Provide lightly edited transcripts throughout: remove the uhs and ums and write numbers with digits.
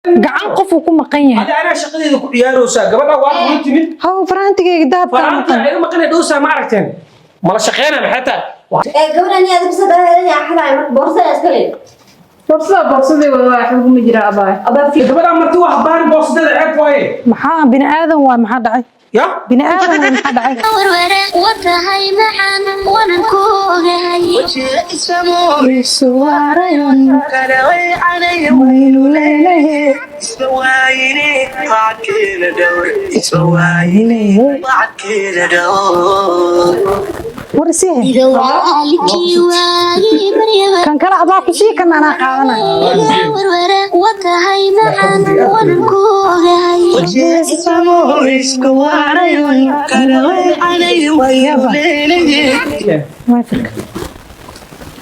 gacan qof uu ku maqan yahay hada ana shaqadeeda ku ciyaaraysa gabadha waa ku timid haw faraantigeyga dahabka faraanta ay maqan dhowsa ma aragteen mala shaqeynaa maxay gabadhan yaa dibsa daahiraya xalaay boorsa iskale boorsadii waa xubin ma jira abaa fi gabadha martii wax baari boorsadada ceeb waaye maxaa bini aadan waa maxaa dhacay يا بني آدم وين حدا عايز وتهاي معن ونكوهاي سموري سواريون كلاوي علي ويلو ليلي سوايني بعد كل دور سوايلي بعد كل دور ورسيه إذا وعالكي واي مريم كان كلا أضاف شيء كان أنا قاعدنا وتهاي معن ونكوهاي سموري سواريون كلاوي علي ويلي ما يفرق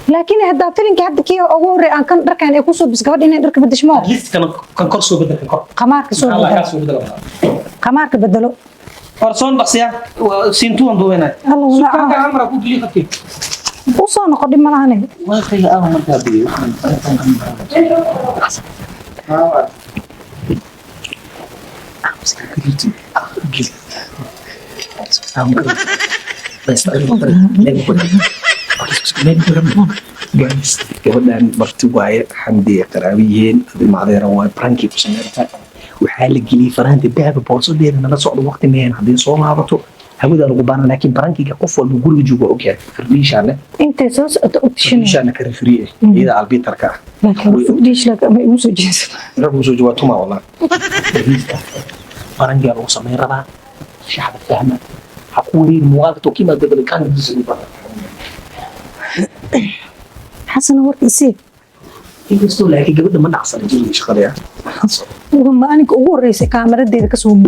لكن هذا فيلم كهذا كي أقول أن كان ركان يكون بس قبل إنه ركب الدشمال ليست كان كرسو بدل قمارك سو الله بدل كاسو بدل قمارك بدلو فرسون بقسيا سينتو اندو وينات الله لا سكان عمرك ku gili qabtay وصلنا قدام ملاني waa qiga ah markaa biyo gabadhan marti waaye xamdiye qaraabiyihiin macdeeran waa branki ku sameeyay waxaa la geliyay faraanta dahab boorsadeeda nala socdo waqti meen hadii soo laabato hawada lagu baaran laakiin brankiga qof walba guriga joogo ogyahay firdhiishaana انت سوس اوبشن firdhiishaana ka refriye iyada albitarka لكن فديش لك ما يوسو جنس rabu soo jawaabto ma walaa brankiga lagu sameeyay rabaa shacab fahma حقولي المواقف وكيما بدل كان حسن ورك يسيب يقصوا لك قبل ما نحصل جيل شغله وما أنا أقول رئيس كاميرا دي كسوم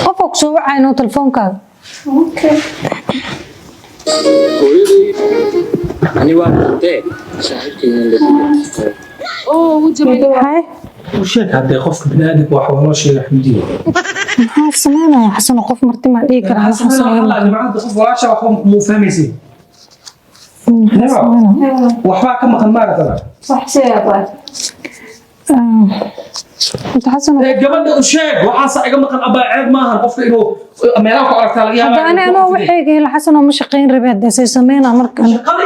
قفك سوى عينو تلفونك أنا واحد صاحبتي هاي وشيك هذا خوف بنادق وحوالله شيء حمدي maxaa sameynaya xasan qof marti ma dhigi kara xasan والله اللي معاه خوف ولا شيء خوف مو فاهميسي وحبا كم خمارة ترى صح سيابات انت حسن قبل وشيك وحاسة كم خم أبا عيب ماهر خوف إنه ميلاك وعرفت على هذا انا وحيقي لحسن ومش قين ربيد سي سمينا مركن قبل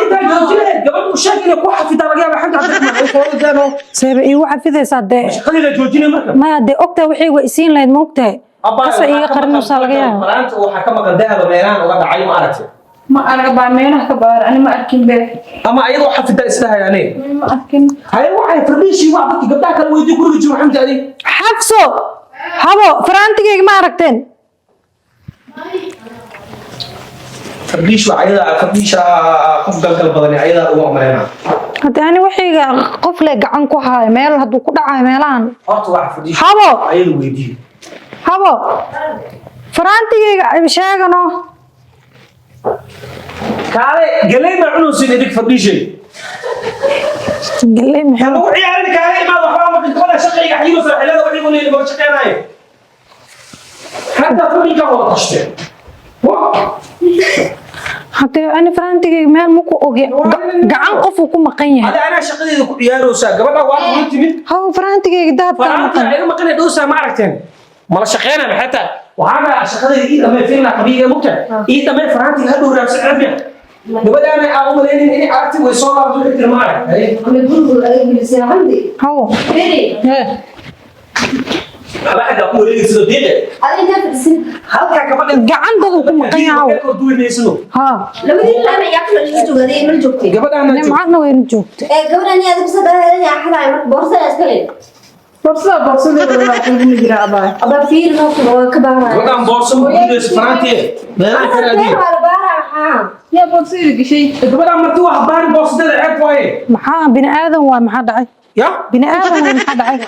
إنت قبل وشيك إنه واحد في درجة بحد عندك ما يقول ده سير اي واحد في ذي صدق خلينا جوجيني مركب ما دي اوقتا وحي ويسين لين موقتا قصة ايه قرن وصالقيا فرانت وحكم قدها بميلان وقد عيب ما عرفت ما أنا بعملها كبار أنا ما أركن به أما أيضا حفظ إسلها يعني ما أركن هاي واحد فرديشي واحد قبلها كان ويدي كل جو حمد علي حفصو هبو فرانتيجي ما ركتين فرديش وعيدا فرديش قف قلقل بدني عيدا وعمرنا هذا انا وحي قف لي قعن كو هاي ميل هدو كو دعاي ميلان فرط واحد فرديش هبو عيدا ويدي هبو فرانتيجي شيغانو كالي قلي ما عنو سين يدك فرديشي قال لي محل هو عيالي كالي ما ضحوا ما كنت ولا شقي حيلو سر حلال وحي يقول لي ما شقيناي حتى فرديك هو طشته حتى انا فرانتيجي ميل مكو اوغي قعن قف كو مقن yahay هذا انا شقديده ku ciyaaraysa gabadha waa ku timid هاو فرانتيجي دهب فرانتا ay ma qane dhowsa ma aragteen mala shaqeynaa maxay waxaana shaqadii ii dhamay fiilna qabiga mugta ii dhamay faraantiga hadhow raabsan cabiya gabadha ana aan u leeyahay in aragti way soo laabto inta ma aragtay أنا بقول أجلس عندي هاو فيني waxa ku wareegay sida deeqe أنا نفس السن halka gabadha gacan dad ku maqan yahay oo duuneysno ها لما دي أنا يأكل اللي جوا ذي من جوتي gabadhaana nimcadna weyn joogta gabadhan yaa dibsa daahiraya xalaay boorsa iskale boorsadii waa xubin ma jira abaa fiir noo ka baaraa gabadhan boorso u diideys faraantiye meelaha kala diin يا بصير شيء gabadhan martii wax baari boorsadada ceeb waaye maxaa bini aadan waa maxaa dhacay ya bini aadan waa maxaa dhacay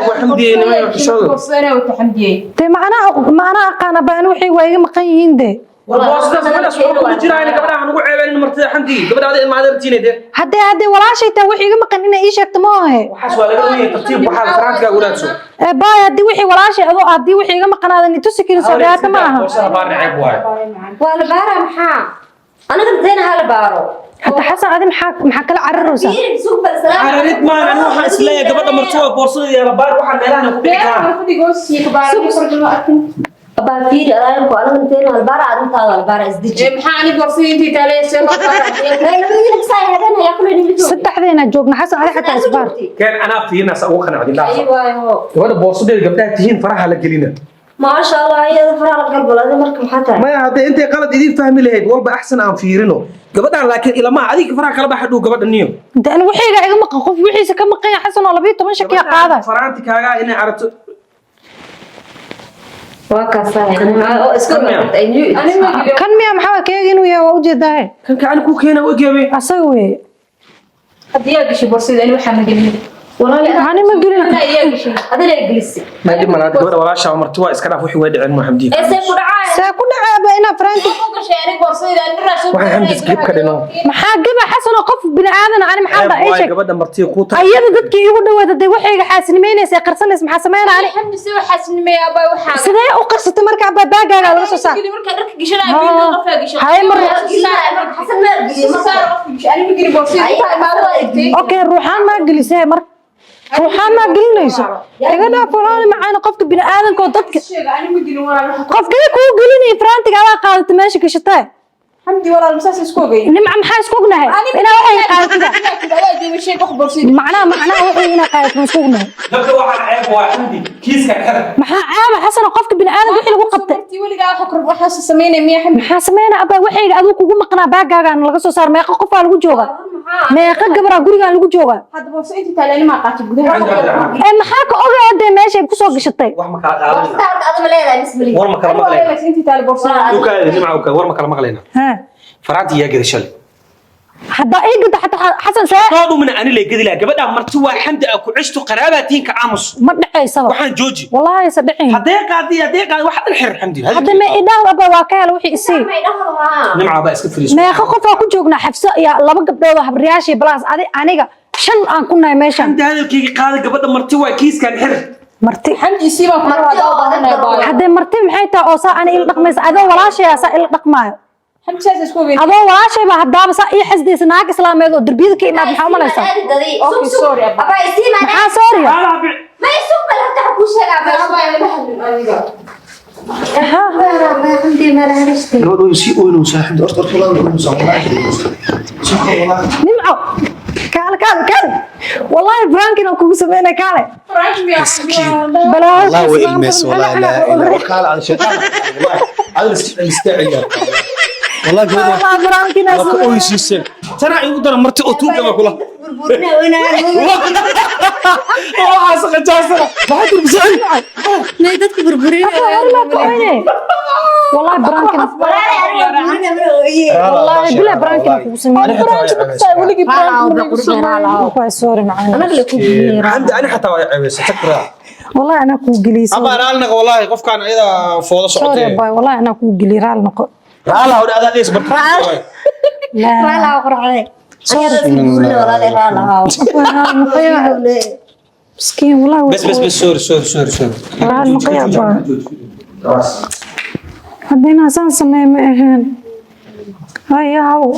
waxamdiye nima xishoodo بصير وتحمدي te macnaha aqaana baan wixii waa iga maqan yihiin de والبوستاس ولا سوق كجيرا إن قبلها هنقول عيبين مرتين حمدي قبل هذا ما درتيني ده haddii walaashay taa wixii iga maqan inay ii sheegto ma ahe وحاس ولا قوي ترتيب وحال فرانك أقولها سو baay haddii wixii walaashay adoo haddii wixii iga maqanaadan itusi karin soo dhaata ma aha بوستاس بارنا عيب واي ولا بارا محا أنا قلت زين هلا بارو حتى حسن adi maxaa kala cararaysaa فير سوق بالسلام عرفت ما أنا واحد إسلام قبل مرتوه بورصة يا ربار واحد ميلانه كبير أبا فير أنا قلت زين هلا بارا أنت هلا بارا إزديجي saddexdeena joogna xasan adi xataa isbaar كان أنا في ناس أوخنا عدي الله أيوة وهذا بورصة ده قبلها تهين فرحة لقلينا ما شاء الله هي فرع القلب هذا مركم حتى ما هذا أنت غلط يدين فهمي لهيد والله أحسن عن فيرينه قبلها لكن إلى ما هذيك فرحة كلا بحدو قبل النيو inta an wixiiga iga maqan qof wixiisa ka maqan yahay xasan oo 12 shakiya qaada فرانتي كاغا إني عرفت وكاسة أنا اسكت أنا kan miya maxaa keega inuu yahay waa u jeedaa كان كأنا كوكينا وجابي asaga weeye ani ma gelin هذا لا يجلس ما دي ما قبل ولا شاو مرتوا إسكنا فوحي وادي علم محمدين سيف دعاء saa ku dhacaaba inaa faraanti waxay hamdis gib ka dhino maxaa gaba xasan oo qof bini aadan ani maxaa dhaay sheeg gabadha martii ku tahay ayada dadkii igu dhawaada day waxayga xaasnimeynaysa qarsanaysa maxaa sameynaa ani sidee u qarsatay marka baagaaga laga soo saar hay mar حسن ما okay ruuxaan ma gelisay mar ruuxaan ma gelinayso iga dhaafaan macaan qofka bini aadanka oo dadka qofka ku gelinay faraantiga waa qaadatay meesha ka shatay حمدي والله المساس اسكوغي nimca maxaa isku ognahay ina waxay qaadataa macnaa waxay ina qaadataa isku ognahay dadka waxa ceeb waa xamdi kiiska kada maxaa caaba xasan qofka bini aadanka wixii lagu qabtay weligaa waxa ku waxa sameynay miya xamdi maxaa sameynaa abaa waxayga adigu kugu maqnaa baagaaga laga soo saar meeqa qof lagu jooga meeqa gabra guriga lagu jooga hadda boos inta taaleeni ma qaatay gudaha maxaa ka ogaadee meesha ku soo gashatay wax ma kala qaadanayna هذا ما لا بسم الله war ma kala maqlayna inta taale boos dukaada nimca war ma kala maqlayna ha faraanti yaa gada shalay hadda ay gada xataa xasan saa toadu min ani lay gadi la gabadha marti waa xamdi ku cishto qaraabaatiinka aamus ma dhacaysaba waxaan jooji wallahi sadexin hadee qaadi wax dhan xir xamdi hadda ma idaaw abaa waa ka hela wixii isii ما يدخلها nimca ba iska firiis meeqa qof ku joognaa xafsa iyo laba gabdhood oo habriyaashii balaas aniga shan aan ku nahay meeshan xamdi hadalkayga qaada gabadha marti waa kiiskan xir marti حمدي سيبا ku raadada badan hadda marti maxay tahay oo saa ana il dhaqmaysa adoo walaashay saa il dhaqmaayo حمدي ساس اسكوغي adoo walaashay ba hadaba saa ii xasdaysa naag islaameed oo darbiyada ka imaad maxaa malaysaa اوكي سوري أبا يسيما maxaa sooriya ما يسوق بلا تحكوا شيء ما عندي ما لها نشتي gabadhu si ooyno saaxiib horta nimco kaale wallahi frankin oo kugu sameynay kaale والله وإلمس والله لا إله وقال عن شيطان والله هذا الاستعيار والله قلت wallahi frankin لك أويسيسن ترى يقدر مرتي أوتوبا كلها والله سقطاسنا ما حد يبزعل والله برانكن والله بلا برانكن kugu sameeyay ولقي برانكن سوري معانا عندي أنا حتى عبس تكره والله انا كو غليس أما رالنا والله قف كان إذا فوضى سوري صعوتي باي والله انا كو غلي رال نقو رالها ولا هذا ليش بركة لا لا قرعي مسكين والله بس سوري رال نقيا هدينا سان سمي ما اهين هيا هو